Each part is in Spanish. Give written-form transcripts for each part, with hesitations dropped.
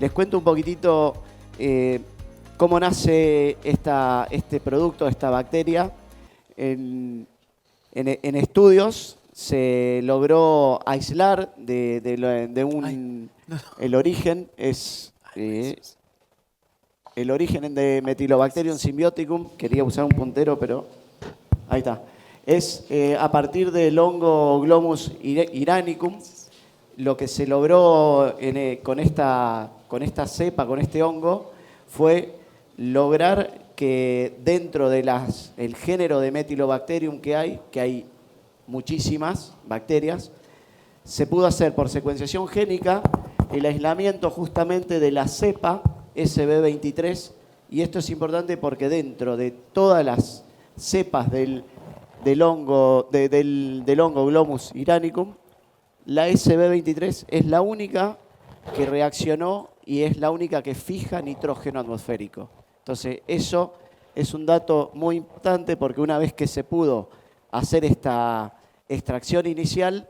Les cuento un poquitito cómo nace este producto, esta bacteria. En estudios se logró aislar el origen el origen de Methylobacterium symbioticum. Quería usar un puntero, pero ahí está. Es a partir del hongo Glomus iranicum. Lo que se logró con esta cepa, con este hongo, fue lograr que dentro de el género de Methylobacterium que hay muchísimas bacterias, se pudo hacer por secuenciación génica el aislamiento justamente de la cepa SB23, y esto es importante porque dentro de todas las cepas del hongo Glomus iranicum, la SB23 es la única que reaccionó y es la única que fija nitrógeno atmosférico. Entonces, eso es un dato muy importante porque una vez que se pudo hacer esta extracción inicial,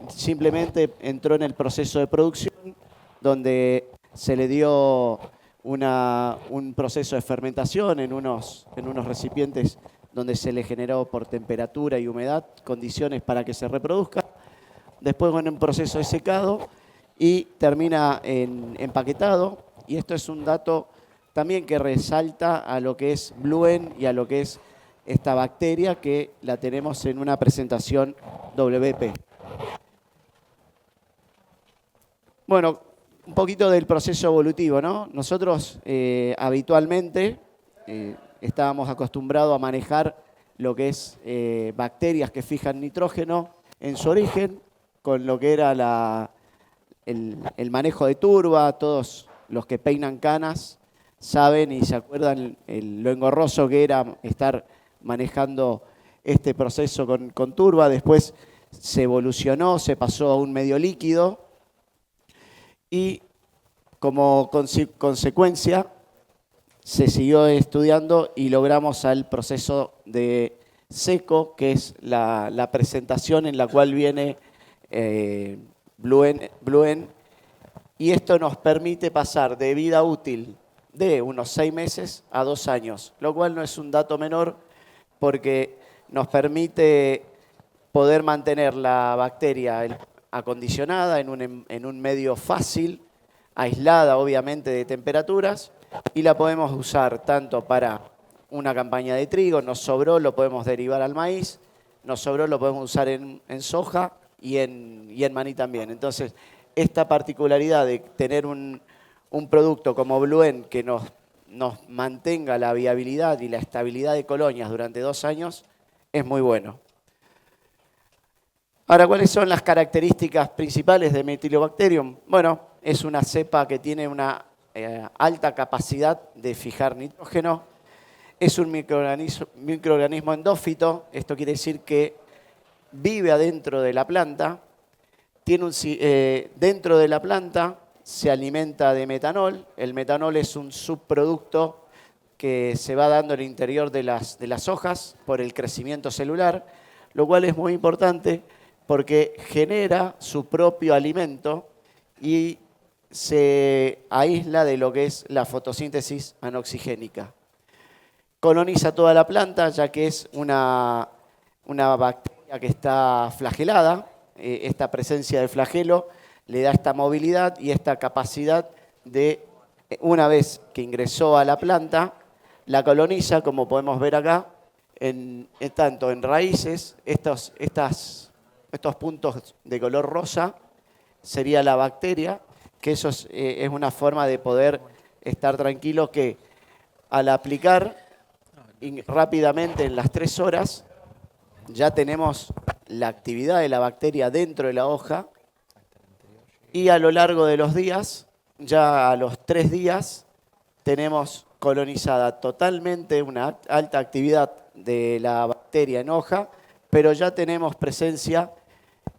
simplemente entró en el proceso de producción, donde se le dio un proceso de fermentación en unos recipientes donde se le generó por temperatura y humedad condiciones para que se reproduzca. Después en un proceso de secado y termina en empaquetado. Y esto es un dato también que resalta a lo que es Bluen y a lo que es esta bacteria, que la tenemos en una presentación WP. Bueno, un poquito del proceso evolutivo, ¿no? Nosotros habitualmente estábamos acostumbrados a manejar lo que es bacterias que fijan nitrógeno en su origen, con lo que era el manejo de turba. Todos los que peinan canas saben y se acuerdan lo engorroso que era estar manejando este proceso con turba. Después se evolucionó, se pasó a un medio líquido y como consecuencia se siguió estudiando y logramos al proceso de seco, que es la presentación en la cual viene Bluen, y esto nos permite pasar de vida útil de unos 6 meses a 2 años, lo cual no es un dato menor porque nos permite poder mantener la bacteria acondicionada en un medio fácil, aislada obviamente de temperaturas, y la podemos usar tanto para una campaña de trigo, nos sobró, lo podemos derivar al maíz, nos sobró, lo podemos usar en soja y en maní también. Entonces, esta particularidad de tener un producto como Bluen que nos mantenga la viabilidad y la estabilidad de colonias durante 2 años es muy bueno. Ahora, ¿cuáles son las características principales de Methylobacterium? Bueno, es una cepa que tiene una alta capacidad de fijar nitrógeno. Es un microorganismo endófito. Esto quiere decir que vive adentro de la planta. Dentro de la planta se alimenta de metanol. El metanol es un subproducto que se va dando en el interior de las hojas por el crecimiento celular, lo cual es muy importante porque genera su propio alimento y se aísla de lo que es la fotosíntesis anoxigénica. Coloniza toda la planta, ya que es una bacteria que está flagelada. Esta presencia de flagelo le da esta movilidad y esta capacidad de, una vez que ingresó a la planta, la coloniza, como podemos ver acá, tanto en raíces. Estos puntos de color rosa sería la bacteria, que eso es una forma de poder estar tranquilo que al aplicar rápidamente en las 3 horas ya tenemos la actividad de la bacteria dentro de la hoja, y a lo largo de los días, ya a los 3 días, tenemos colonizada totalmente una alta actividad de la bacteria en hoja, pero ya tenemos presencia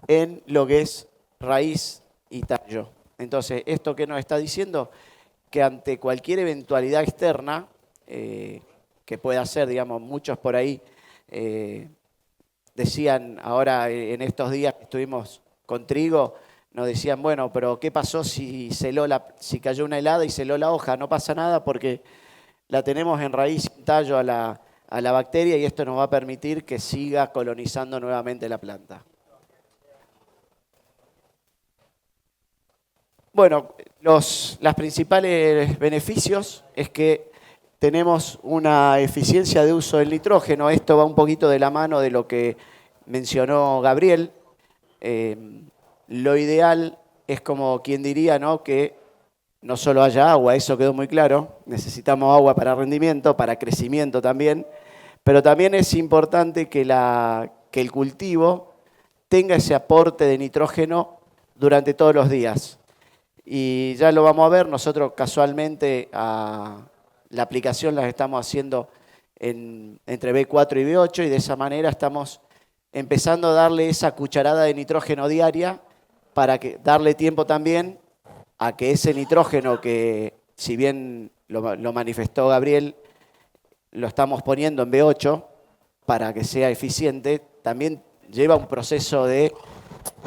en lo que es raíz y tallo. Entonces, ¿esto qué nos está diciendo? Que ante cualquier eventualidad externa, que pueda ser, digamos, muchos por ahí decían ahora en estos días que estuvimos con trigo, nos decían, bueno, pero ¿qué pasó si si cayó una helada y celó la hoja? No pasa nada porque la tenemos en raíz y en tallo a la bacteria y esto nos va a permitir que siga colonizando nuevamente la planta. Bueno, los principales beneficios es que tenemos una eficiencia de uso del nitrógeno. Esto va un poquito de la mano de lo que mencionó Gabriel. Lo ideal es como quien diría, ¿no?, que no solo haya agua, eso quedó muy claro. Necesitamos agua para rendimiento, para crecimiento también. Pero también es importante que el cultivo tenga ese aporte de nitrógeno durante todos los días. Y ya lo vamos a ver, nosotros casualmente la aplicación la estamos haciendo entre B4 y B8 y de esa manera estamos empezando a darle esa cucharada de nitrógeno diaria para darle tiempo también a que ese nitrógeno que, si bien lo manifestó Gabriel, lo estamos poniendo en B8 para que sea eficiente, también lleva un proceso de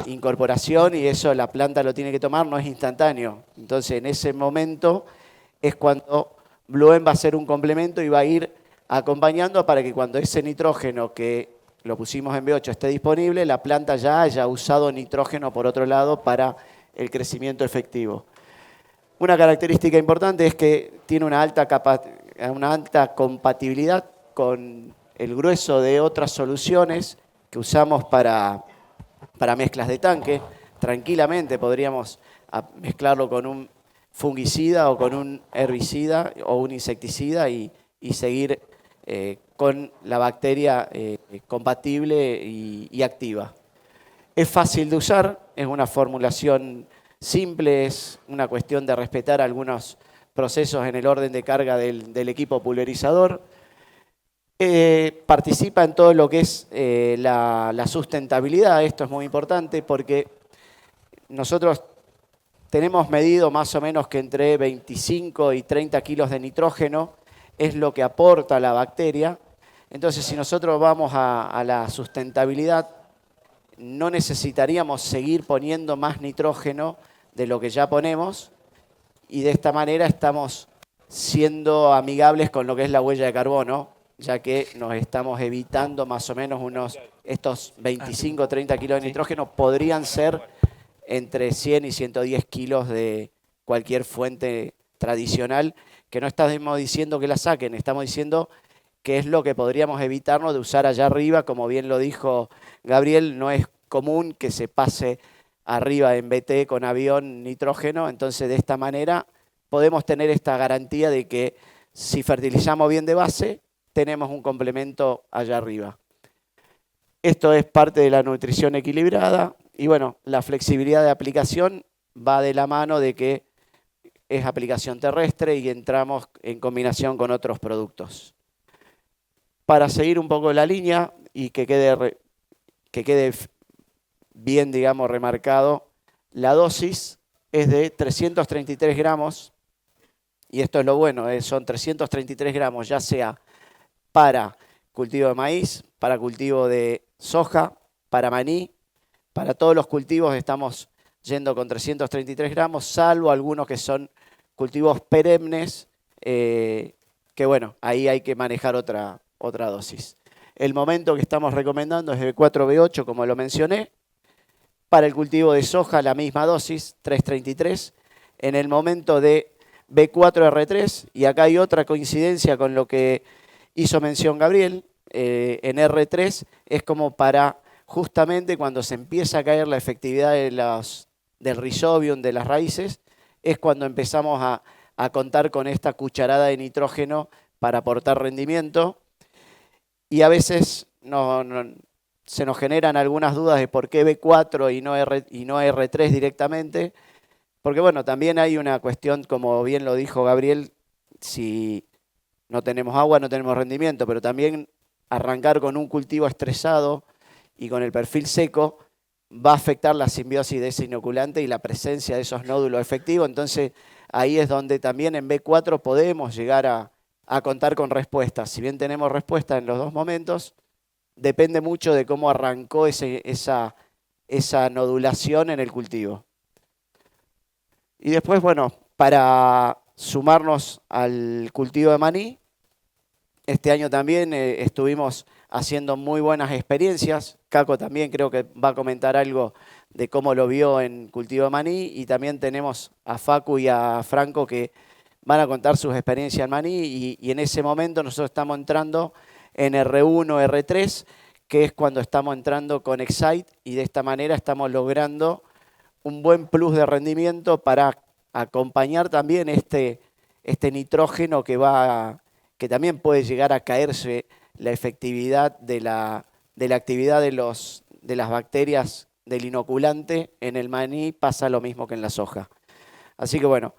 incorporación y eso la planta lo tiene que tomar, no es instantáneo. Entonces en ese momento es cuando Bluem va a ser un complemento y va a ir acompañando para que cuando ese nitrógeno que lo pusimos en B8 esté disponible, la planta ya haya usado nitrógeno por otro lado para el crecimiento efectivo. Una característica importante es que tiene una alta compatibilidad con el grueso de otras soluciones que usamos para mezclas de tanque. Tranquilamente podríamos mezclarlo con un fungicida o con un herbicida o un insecticida y seguir con la bacteria compatible y activa. Es fácil de usar, es una formulación simple, es una cuestión de respetar algunos procesos en el orden de carga del equipo pulverizador. Participa en todo lo que es la sustentabilidad. Esto es muy importante porque nosotros tenemos medido más o menos que entre 25 y 30 kilos de nitrógeno es lo que aporta la bacteria. Entonces, si nosotros vamos a la sustentabilidad, no necesitaríamos seguir poniendo más nitrógeno de lo que ya ponemos y de esta manera estamos siendo amigables con lo que es la huella de carbono, ya que nos estamos evitando más o menos estos 25 o 30 kilos de nitrógeno podrían ser entre 100 y 110 kilos de cualquier fuente tradicional, que no estamos diciendo que la saquen, estamos diciendo que es lo que podríamos evitarnos de usar allá arriba. Como bien lo dijo Gabriel, no es común que se pase arriba en BT con avión nitrógeno, entonces de esta manera podemos tener esta garantía de que si fertilizamos bien de base, tenemos un complemento allá arriba. Esto es parte de la nutrición equilibrada y bueno, la flexibilidad de aplicación va de la mano de que es aplicación terrestre y entramos en combinación con otros productos. Para seguir un poco la línea y que quede bien, digamos, remarcado, la dosis es de 333 gramos y esto es lo bueno, son 333 gramos ya sea para cultivo de maíz, para cultivo de soja, para maní, para todos los cultivos estamos yendo con 333 gramos, salvo algunos que son cultivos perennes, que bueno, ahí hay que manejar otra dosis. El momento que estamos recomendando es de 4B8, como lo mencioné. Para el cultivo de soja, la misma dosis, 333. En el momento de B4R3, y acá hay otra coincidencia con lo que hizo mención Gabriel, en R3 es como para justamente cuando se empieza a caer la efectividad del rhizobium, de las raíces, es cuando empezamos a contar con esta cucharada de nitrógeno para aportar rendimiento. Y a veces se nos generan algunas dudas de por qué B4 y no R3 directamente. Porque bueno, también hay una cuestión, como bien lo dijo Gabriel, si no tenemos agua no tenemos rendimiento, pero también arrancar con un cultivo estresado y con el perfil seco va a afectar la simbiosis de ese inoculante y la presencia de esos nódulos efectivos. Entonces ahí es donde también en B4 podemos llegar a contar con respuestas. Si bien tenemos respuesta en los dos momentos, depende mucho de cómo arrancó esa nodulación en el cultivo. Y después, bueno, para sumarnos al cultivo de maní, este año también estuvimos haciendo muy buenas experiencias. Caco también creo que va a comentar algo de cómo lo vio en cultivo de maní. Y también tenemos a Facu y a Franco que van a contar sus experiencias en maní. Y en ese momento nosotros estamos entrando en R1, R3, que es cuando estamos entrando con Excite. Y de esta manera estamos logrando un buen plus de rendimiento para acompañar también este nitrógeno que también puede llegar a caerse la efectividad de la actividad de las bacterias del inoculante en el maní. Pasa lo mismo que en la soja. Así que bueno,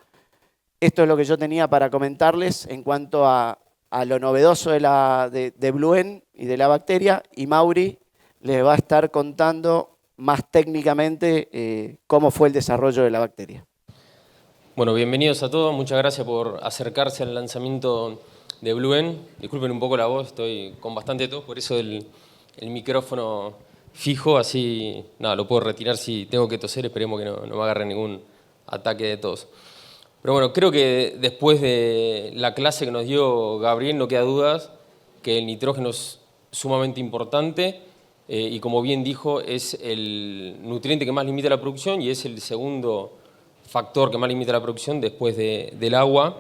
esto es lo que yo tenía para comentarles en cuanto a lo novedoso de Bluen y de la bacteria, y Mauri les va a estar contando más técnicamente cómo fue el desarrollo de la bacteria. Bueno, bienvenidos a todos, muchas gracias por acercarse al lanzamiento de Bluen. Disculpen un poco la voz, estoy con bastante tos, por eso el micrófono fijo, así nada, lo puedo retirar si tengo que toser, esperemos que no me agarre ningún ataque de tos. Pero bueno, creo que después de la clase que nos dio Gabriel no queda dudas que el nitrógeno es sumamente importante y como bien dijo, es el nutriente que más limita la producción y es el segundo factor que más limita la producción después del agua.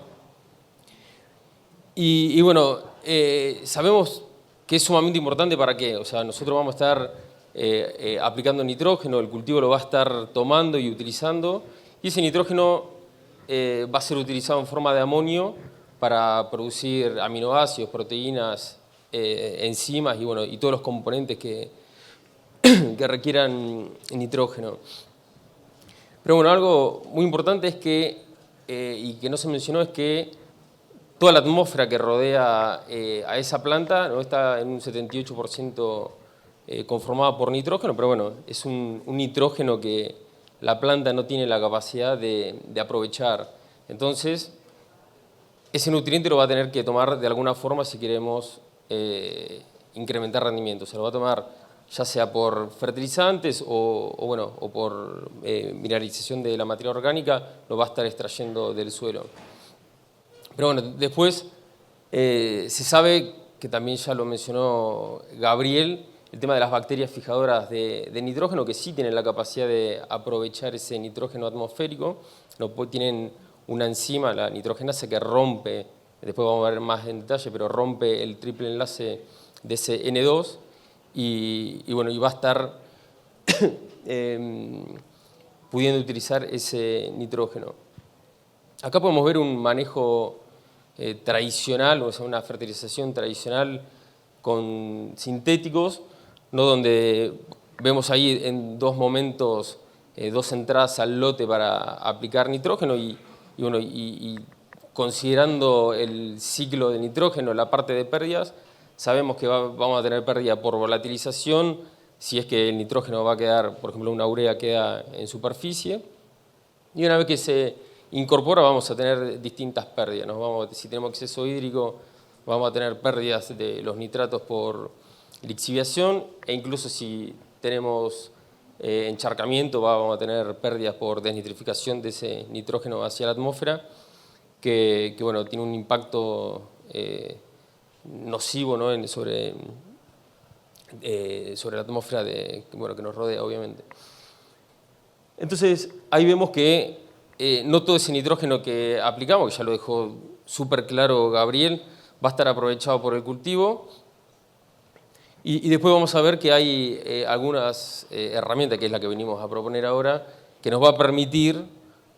Y bueno, sabemos que es sumamente importante para qué. O sea, nosotros vamos a estar aplicando nitrógeno, el cultivo lo va a estar tomando y utilizando, y ese nitrógeno va a ser utilizado en forma de amonio para producir aminoácidos, proteínas, enzimas y, bueno, y todos los componentes que requieran nitrógeno. Pero bueno, algo muy importante es que, y que no se mencionó, es que toda la atmósfera que rodea a esa planta no está en un 78% conformada por nitrógeno, pero bueno, es un nitrógeno que la planta no tiene la capacidad de aprovechar. Entonces, ese nutriente lo va a tener que tomar de alguna forma si queremos incrementar rendimiento. Se lo va a tomar ya sea por fertilizantes o por mineralización de la materia orgánica, lo va a estar extrayendo del suelo. Pero bueno, después se sabe, que también ya lo mencionó Gabriel, el tema de las bacterias fijadoras de nitrógeno, que sí tienen la capacidad de aprovechar ese nitrógeno atmosférico, tienen una enzima, la nitrogenasa, que rompe, después vamos a ver más en detalle, pero rompe el triple enlace de ese N2 y bueno, y va a estar pudiendo utilizar ese nitrógeno. Acá podemos ver un manejo tradicional, o sea, una fertilización tradicional con sintéticos, ¿no? Donde vemos ahí en dos momentos dos entradas al lote para aplicar nitrógeno y considerando el ciclo de nitrógeno, la parte de pérdidas, sabemos que vamos a tener pérdida por volatilización, si es que el nitrógeno va a quedar, por ejemplo, una urea queda en superficie, y una vez que se incorpora vamos a tener distintas pérdidas, si tenemos exceso hídrico vamos a tener pérdidas de los nitratos por lixiviación, e incluso si tenemos encharcamiento vamos a tener pérdidas por desnitrificación de ese nitrógeno hacia la atmósfera, que bueno, tiene un impacto nocivo, ¿no? sobre la atmósfera que nos rodea, obviamente. Entonces, ahí vemos que no todo ese nitrógeno que aplicamos, que ya lo dejó súper claro Gabriel, va a estar aprovechado por el cultivo. Y después vamos a ver que hay algunas herramientas, que es la que venimos a proponer ahora, que nos va a permitir,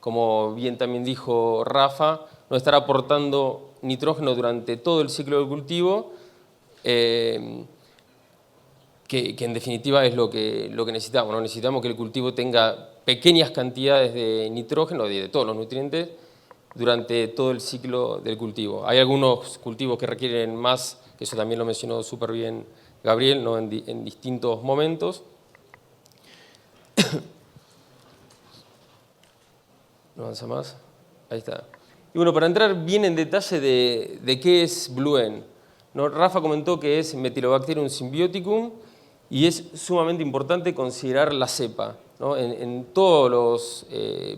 como bien también dijo Rafa, no estar aportando nitrógeno durante todo el ciclo del cultivo, que en definitiva es lo que necesitamos, ¿no? Necesitamos que el cultivo tenga pequeñas cantidades de nitrógeno, de todos los nutrientes, durante todo el ciclo del cultivo. Hay algunos cultivos que requieren más, que eso también lo mencionó súper bien Gabriel, ¿no? en distintos momentos. No avanza más. Ahí está. Y bueno, para entrar bien en detalle de qué es Bluen, ¿no? Rafa comentó que es Methylobacterium symbioticum y es sumamente importante considerar la cepa, ¿no? En todos los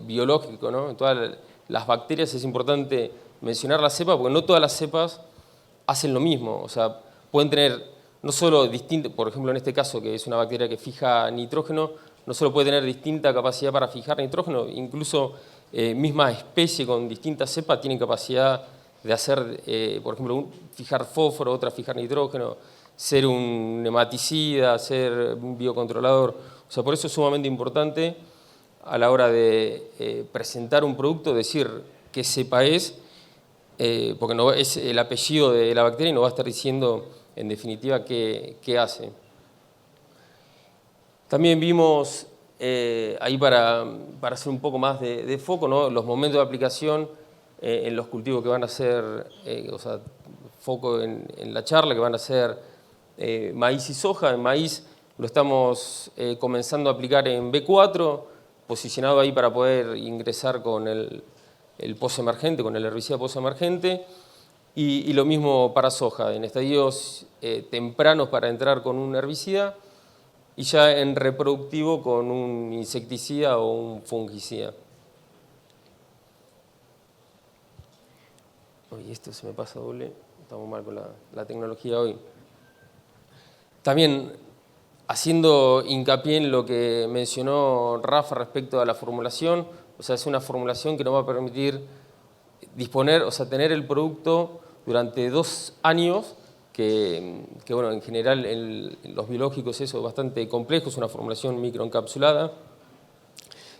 biológicos, ¿no? En todas las bacterias es importante mencionar la cepa, porque no todas las cepas hacen lo mismo. O sea, pueden tener no solo distinto, por ejemplo en este caso que es una bacteria que fija nitrógeno, no solo puede tener distinta capacidad para fijar nitrógeno, incluso misma especie con distintas cepas tienen capacidad de hacer, por ejemplo, fijar fósforo, otra fijar nitrógeno, ser un nematicida, ser un biocontrolador. O sea, por eso es sumamente importante a la hora de presentar un producto, decir qué cepa es, porque no es el apellido de la bacteria y nos va a estar diciendo en definitiva qué hace. También vimos ahí para hacer un poco más de foco, ¿no? Los momentos de aplicación en los cultivos que van a ser, o sea, foco en la charla, que van a ser maíz y soja. En maíz lo estamos comenzando a aplicar en B4, posicionado ahí para poder ingresar con el posemergente, con el herbicida posemergente. Y lo mismo para soja, en estadios tempranos para entrar con un herbicida y ya en reproductivo con un insecticida o un fungicida. Uy, esto se me pasa doble, estamos mal con la tecnología hoy. También haciendo hincapié en lo que mencionó Rafa respecto a la formulación, o sea, es una formulación que nos va a permitir disponer, o sea, tener el producto durante 2 años, que bueno, en general en los biológicos eso es bastante complejo, es una formulación microencapsulada,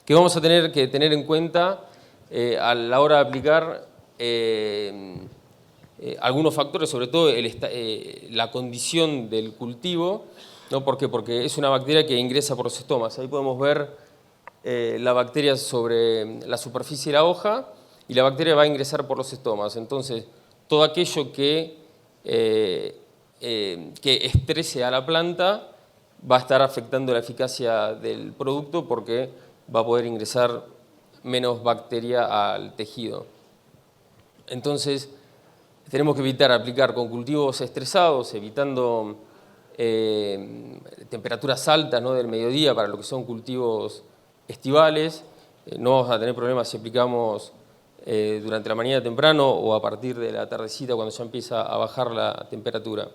que vamos a tener que tener en cuenta a la hora de aplicar algunos factores, sobre todo la condición del cultivo, ¿no? ¿Por qué? Porque es una bacteria que ingresa por los estomas. Ahí podemos ver la bacteria sobre la superficie de la hoja y la bacteria va a ingresar por los estomas. Entonces, todo aquello que estrese a la planta va a estar afectando la eficacia del producto porque va a poder ingresar menos bacteria al tejido. Entonces, tenemos que evitar aplicar con cultivos estresados, evitando temperaturas altas, ¿no? Del mediodía para lo que son cultivos estivales. No vamos a tener problemas si aplicamos durante la mañana temprano o a partir de la tardecita cuando ya empieza a bajar la temperatura.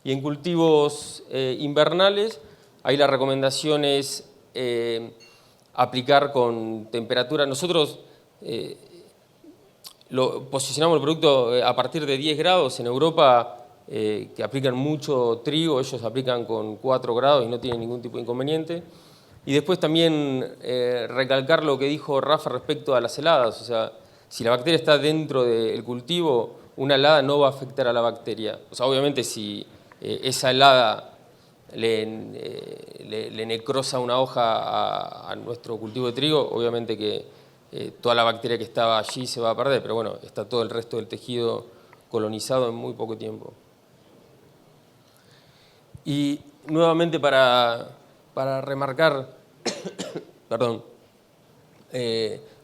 Y en cultivos invernales, ahí la recomendación es aplicar con temperatura. Nosotros posicionamos el producto a partir de 10 grados. En Europa, que aplican mucho trigo, ellos aplican con 4 grados y no tienen ningún tipo de inconveniente. Y después también recalcar lo que dijo Rafa respecto a las heladas. O sea, si la bacteria está dentro del cultivo, una helada no va a afectar a la bacteria. O sea, obviamente si esa helada le necrosa una hoja a nuestro cultivo de trigo, obviamente que toda la bacteria que estaba allí se va a perder, pero bueno, está todo el resto del tejido colonizado en muy poco tiempo. Y nuevamente para remarcar perdón,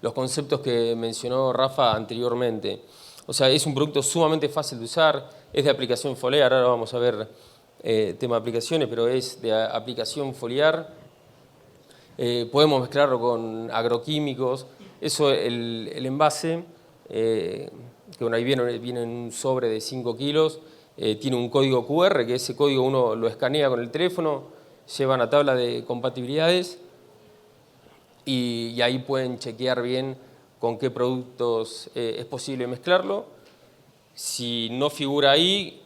los conceptos que mencionó Rafa anteriormente. O sea, es un producto sumamente fácil de usar, es de aplicación foliar, ahora vamos a ver tema de aplicaciones, pero es de aplicación foliar. Podemos mezclarlo con agroquímicos. Eso, el envase, que bueno, ahí viene en un sobre de 5 kilos, tiene un código QR, que ese código uno lo escanea con el teléfono, lleva una tabla de compatibilidades y ahí pueden chequear bien con qué productos es posible mezclarlo. Si no figura ahí,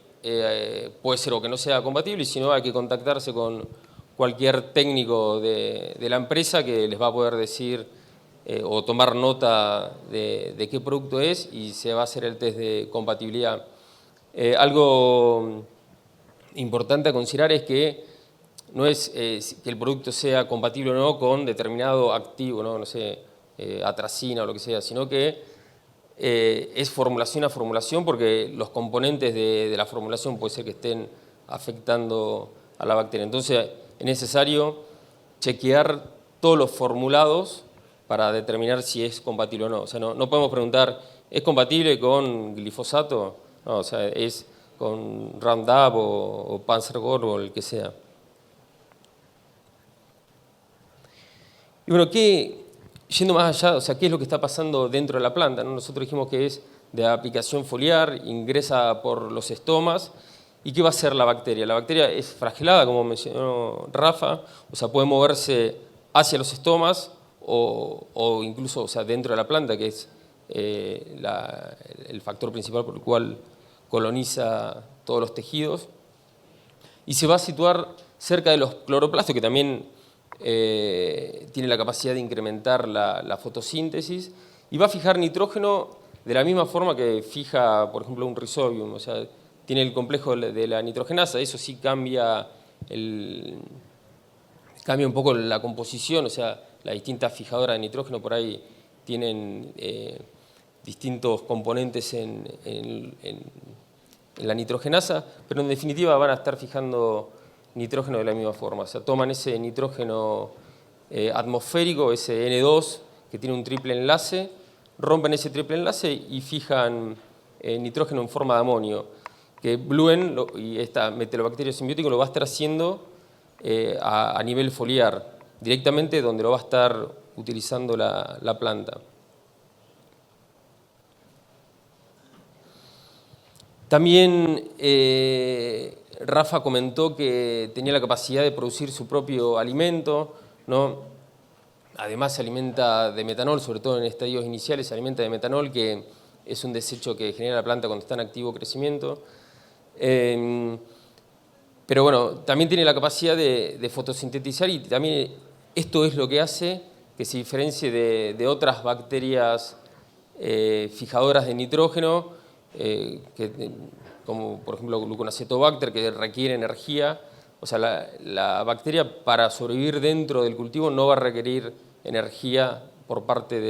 puede ser o que no sea compatible, y si no hay que contactarse con cualquier técnico de la empresa que les va a poder decir o tomar nota de qué producto es y se va a hacer el test de compatibilidad. Algo importante a considerar es que no es que el producto sea compatible o no con determinado activo, no sé, atracina o lo que sea, sino que es formulación a formulación, porque los componentes de la formulación puede ser que estén afectando a la bacteria. Entonces es necesario chequear todos los formulados para determinar si es compatible o no. O sea, no podemos preguntar, ¿es compatible con glifosato? No, o sea, es con Roundup o Panzergor o el que sea. Y bueno, yendo más allá, o sea, ¿qué es lo que está pasando dentro de la planta, ¿no? Nosotros dijimos que es de aplicación foliar, ingresa por los estomas. ¿Y qué va a hacer la bacteria? La bacteria es fragilada, como mencionó Rafa, o sea, puede moverse hacia los estomas o incluso, o sea, dentro de la planta, que es el factor principal por el cual coloniza todos los tejidos. Y se va a situar cerca de los cloroplastos, que también tiene la capacidad de incrementar la fotosíntesis, y va a fijar nitrógeno de la misma forma que fija, por ejemplo, un Rhizobium. O sea, tiene el complejo de la nitrogenasa. Eso sí cambia un poco la composición, o sea, las distintas fijadoras de nitrógeno por ahí tienen distintos componentes en la nitrogenasa, pero en definitiva van a estar fijando nitrógeno de la misma forma. O sea, toman ese nitrógeno atmosférico, ese N2, que tiene un triple enlace, rompen ese triple enlace y fijan nitrógeno en forma de amonio, que Bluen y esta metilobacterio simbiótico lo va a estar haciendo a nivel foliar, directamente donde lo va a estar utilizando la planta. También Rafa comentó que tenía la capacidad de producir su propio alimento, ¿no? Además se alimenta de metanol, sobre todo en estadios iniciales se alimenta de metanol, que es un desecho que genera la planta cuando está en activo crecimiento. Pero bueno, también tiene la capacidad de fotosintetizar, y también esto es lo que hace que se diferencie de otras bacterias fijadoras de nitrógeno, como por ejemplo Gluconacetobacter, que requiere energía. O sea, la bacteria para sobrevivir dentro del cultivo no va a requerir energía por parte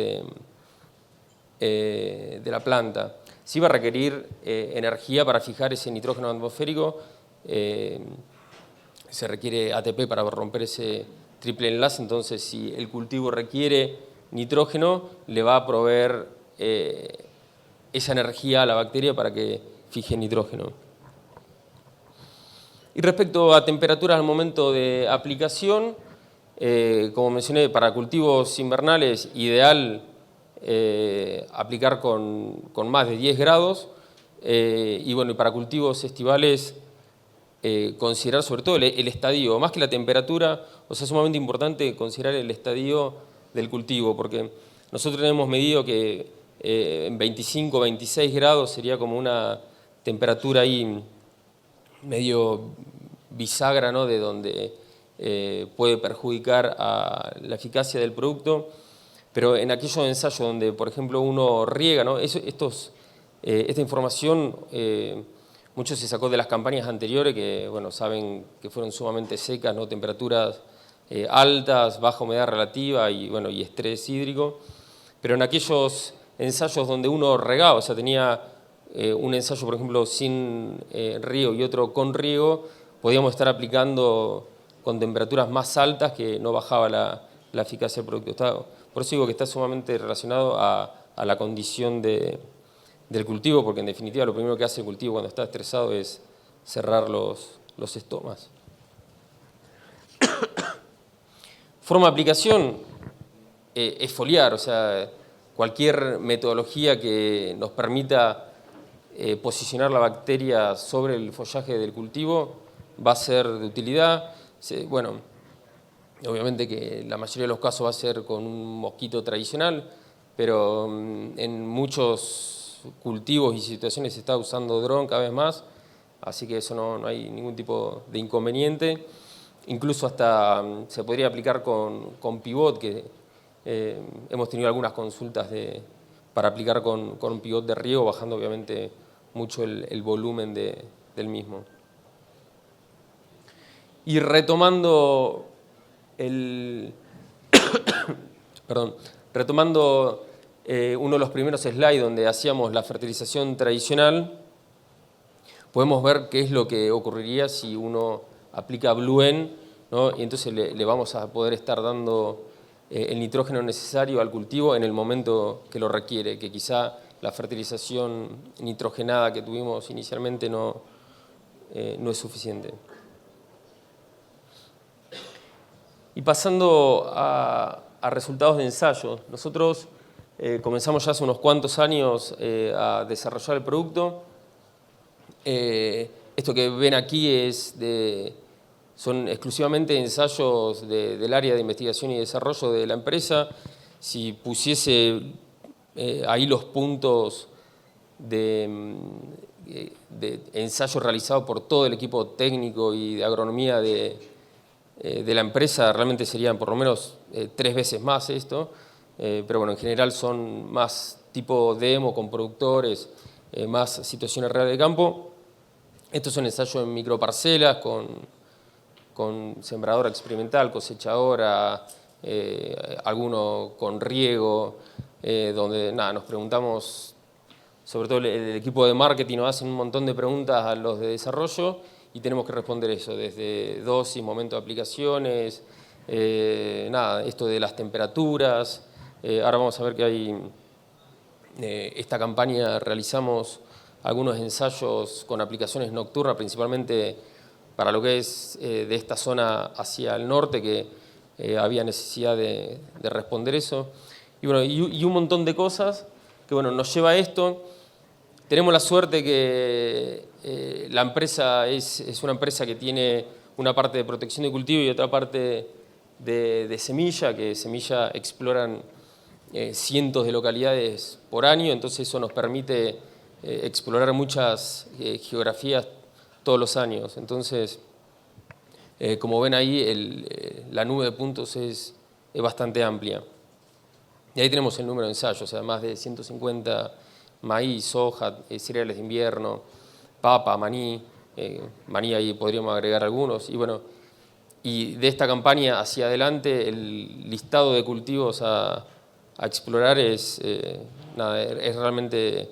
de la planta. Sí va a requerir energía para fijar ese nitrógeno atmosférico. Se requiere ATP para romper ese triple enlace, entonces si el cultivo requiere nitrógeno, le va a proveer esa energía a la bacteria para que fije nitrógeno. Y respecto a temperaturas al momento de aplicación, como mencioné, para cultivos invernales ideal aplicar con más de 10 grados, y bueno, para cultivos estivales considerar sobre todo el estadio, más que la temperatura. O sea, es sumamente importante considerar el estadio del cultivo, porque nosotros hemos medido que en 25 o 26 grados sería como una temperatura ahí medio bisagra, ¿no? De donde puede perjudicar a la eficacia del producto. Pero en aquellos ensayos donde, por ejemplo, uno riega, ¿no? Esta información mucho se sacó de las campañas anteriores, que bueno, saben que fueron sumamente secas, ¿no? Temperaturas altas, baja humedad relativa y, bueno, y estrés hídrico. Pero en aquellos ensayos donde uno regaba, o sea, tenía un ensayo, por ejemplo, sin riego y otro con riego, podíamos estar aplicando con temperaturas más altas que no bajaba la eficacia del producto. Por eso digo que está sumamente relacionado a la condición del cultivo, porque en definitiva lo primero que hace el cultivo cuando está estresado es cerrar los estomas. Forma de aplicación es foliar, o sea, cualquier metodología que nos permita posicionar la bacteria sobre el follaje del cultivo va a ser de utilidad. Bueno, obviamente que la mayoría de los casos va a ser con un mosquito tradicional, pero en muchos cultivos y situaciones se está usando dron cada vez más, así que eso no hay ningún tipo de inconveniente. Incluso hasta se podría aplicar con pivot, que hemos tenido algunas consultas para aplicar con un pivot de riego, bajando obviamente mucho el volumen del mismo. Y retomando retomando uno de los primeros slides donde hacíamos la fertilización tradicional, podemos ver qué es lo que ocurriría si uno aplica Bluen, ¿no? Y entonces le vamos a poder estar dando el nitrógeno necesario al cultivo en el momento que lo requiere, que quizá la fertilización nitrogenada que tuvimos inicialmente no es suficiente. Y pasando a a resultados de ensayo. Nosotros comenzamos ya hace unos cuantos años a desarrollar el producto. Esto que ven aquí son exclusivamente ensayos del área de investigación y desarrollo de la empresa. Si pusiese ahí los puntos de ensayo realizado por todo el equipo técnico y de agronomía de la empresa, realmente serían por lo menos 3 veces más esto, pero bueno, en general son más tipo demo con productores, más situaciones reales de campo. Estos son ensayos en microparcelas con sembradora experimental, cosechadora, alguno con riego, donde nos preguntamos, sobre todo el equipo de marketing nos hacen un montón de preguntas a los de desarrollo y tenemos que responder eso, desde dosis, momento de aplicaciones, esto de las temperaturas. Ahora vamos a ver que hay, esta campaña realizamos algunos ensayos con aplicaciones nocturnas, principalmente para lo que es de esta zona hacia el norte, que había necesidad de responder eso. Y bueno, y un montón de cosas que bueno, nos lleva a esto. Tenemos la suerte que la empresa es una empresa que tiene una parte de protección de cultivo y otra parte de semilla, que semilla exploran cientos de localidades por año, entonces eso nos permite explorar muchas geografías todos los años. Entonces, como ven ahí, la nube de puntos es bastante amplia. Y ahí tenemos el número de ensayos, o sea, más de 150 maíz, soja, cereales de invierno, papa, maní, maní ahí podríamos agregar algunos. Y bueno, y de esta campaña hacia adelante el listado de cultivos a explorar es realmente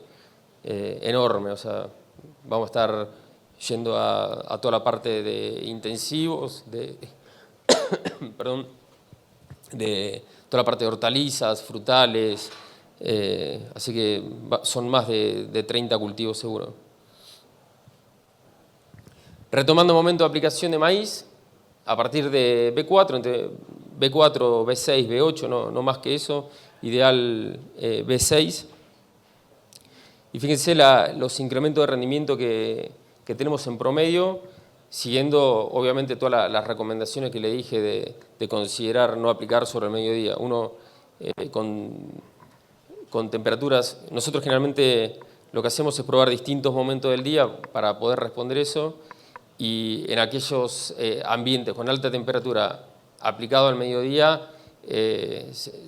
enorme. O sea, vamos a estar yendo a toda la parte de intensivos, perdón, de toda la parte de hortalizas, frutales, así que son más de 30 cultivos seguro. Retomando momento de aplicación de maíz, a partir de B4, entre B4, B6, B8, no más que eso, ideal B6. Y fíjense los incrementos de rendimiento que tenemos en promedio, siguiendo obviamente todas las recomendaciones que le dije de considerar no aplicar sobre el mediodía. Uno con temperaturas, nosotros generalmente lo que hacemos es probar distintos momentos del día para poder responder eso, y en aquellos ambientes con alta temperatura aplicado al mediodía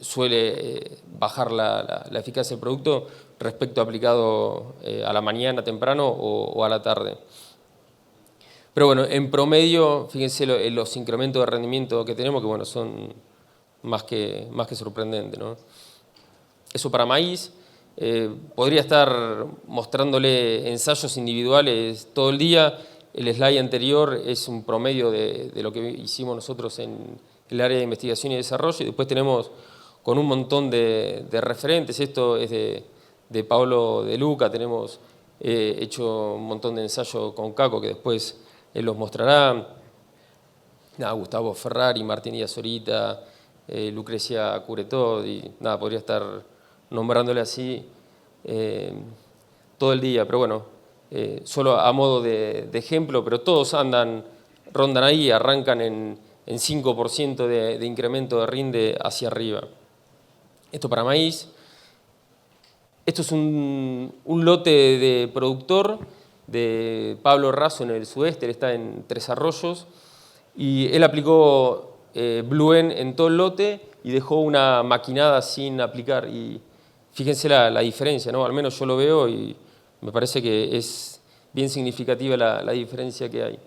suele bajar la eficacia del producto respecto a aplicado a la mañana temprano o a la tarde. Pero bueno, en promedio, fíjense los incrementos de rendimiento que tenemos, que bueno, son más que sorprendentes, ¿no? Eso para maíz. Podría estar mostrándole ensayos individuales todo el día. El slide anterior es un promedio de lo que hicimos nosotros en el área de investigación y desarrollo, y después tenemos con un montón de referentes. Esto es de Pablo De Luca, tenemos hecho un montón de ensayos con Caco, que después él los mostrará. Gustavo Ferrari, Martín Díaz Orita, Lucrecia Curetó, y podría estar nombrándole así todo el día, pero bueno, solo a modo de ejemplo, pero todos rondan ahí, arrancan en 5% de incremento de rinde hacia arriba. Esto para maíz. Esto es un lote de productor de Pablo Razo en el sudeste, él está en Tres Arroyos, y él aplicó Bluen en todo el lote y dejó una maquinada sin aplicar. Y fíjense la diferencia, ¿no? Al menos yo lo veo y me parece que es bien significativa la diferencia que hay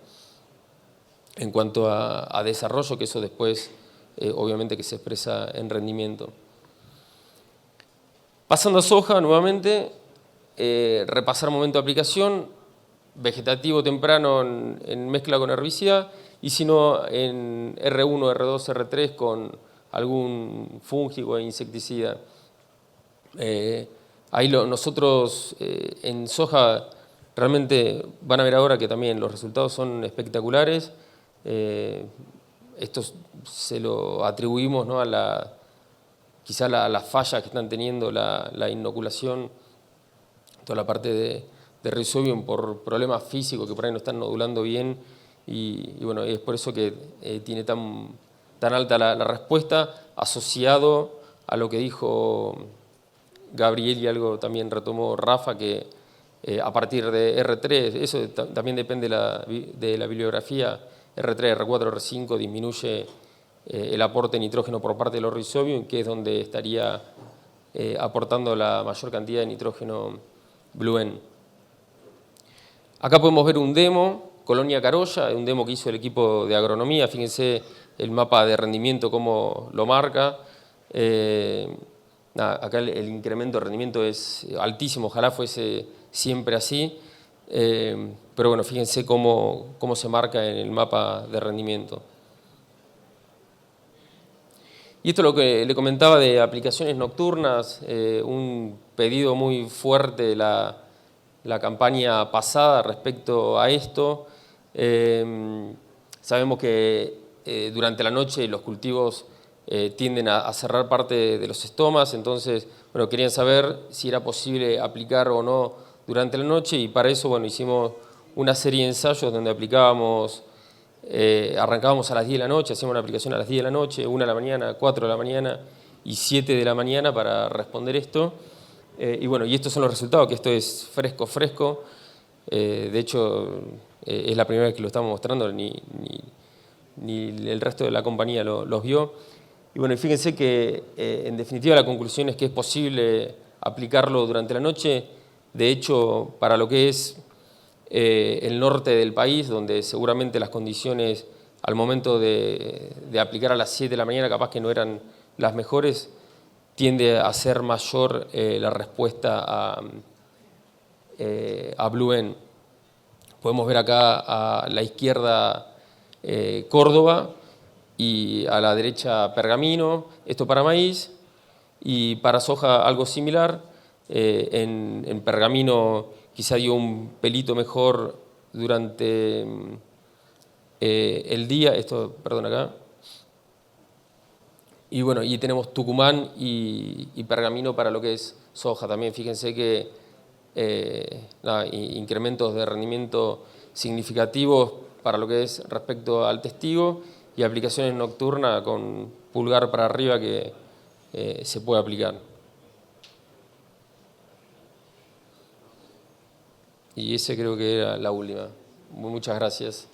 en cuanto a desarrollo, que eso después obviamente que se expresa en rendimiento. Pasando a soja nuevamente, repasar momento de aplicación, vegetativo temprano en mezcla con herbicida, y si no en R1, R2, R3 con algún fúngico e insecticida. Ahí nosotros en soja realmente van a ver ahora que también los resultados son espectaculares. Esto se lo atribuimos, ¿no?, a quizá las fallas que están teniendo la inoculación, toda la parte de Rhizobium por problemas físicos que por ahí no están nodulando bien, y bueno, es por eso que tiene tan alta la respuesta, asociado a lo que dijo Gabriel y algo también retomó Rafa, que a partir de R3, eso también depende de la bibliografía, R3, R4, R5 disminuye el aporte de nitrógeno por parte de los Rhizobium, que es donde estaría aportando la mayor cantidad de nitrógeno Bluen. Acá podemos ver un demo, Colonia Carolla, un demo que hizo el equipo de agronomía. Fíjense el mapa de rendimiento, cómo lo marca. Acá el incremento de rendimiento es altísimo, ojalá fuese siempre así. Pero bueno, fíjense cómo se marca en el mapa de rendimiento. Y esto es lo que le comentaba de aplicaciones nocturnas, un pedido muy fuerte de la campaña pasada respecto a esto. Sabemos que durante la noche los cultivos tienden a cerrar parte de los estomas, entonces bueno, querían saber si era posible aplicar o no durante la noche, y para eso bueno, hicimos una serie de ensayos donde aplicábamos, arrancábamos a las 10 de la noche, hacíamos una aplicación a las 10 de la noche, 1 de la mañana, 4 de la mañana y 7 de la mañana para responder esto. Y bueno, y estos son los resultados, que esto es fresco. De hecho, es la primera vez que lo estamos mostrando, ni el resto de la compañía los vio. Y bueno, fíjense que en definitiva la conclusión es que es posible aplicarlo durante la noche. De hecho, para lo que es el norte del país, donde seguramente las condiciones al momento de aplicar a las 7 de la mañana capaz que no eran las mejores, tiende a ser mayor la respuesta a Bluen. Podemos ver acá a la izquierda Córdoba y a la derecha Pergamino, esto para maíz, y para soja algo similar. En Pergamino quizá dio un pelito mejor durante el día, perdón, acá. Y bueno, y tenemos Tucumán y Pergamino para lo que es soja también. Fíjense que incrementos de rendimiento significativos para lo que es respecto al testigo, y aplicaciones nocturnas con pulgar para arriba que se puede aplicar. Y ese creo que era la última. Muchas gracias.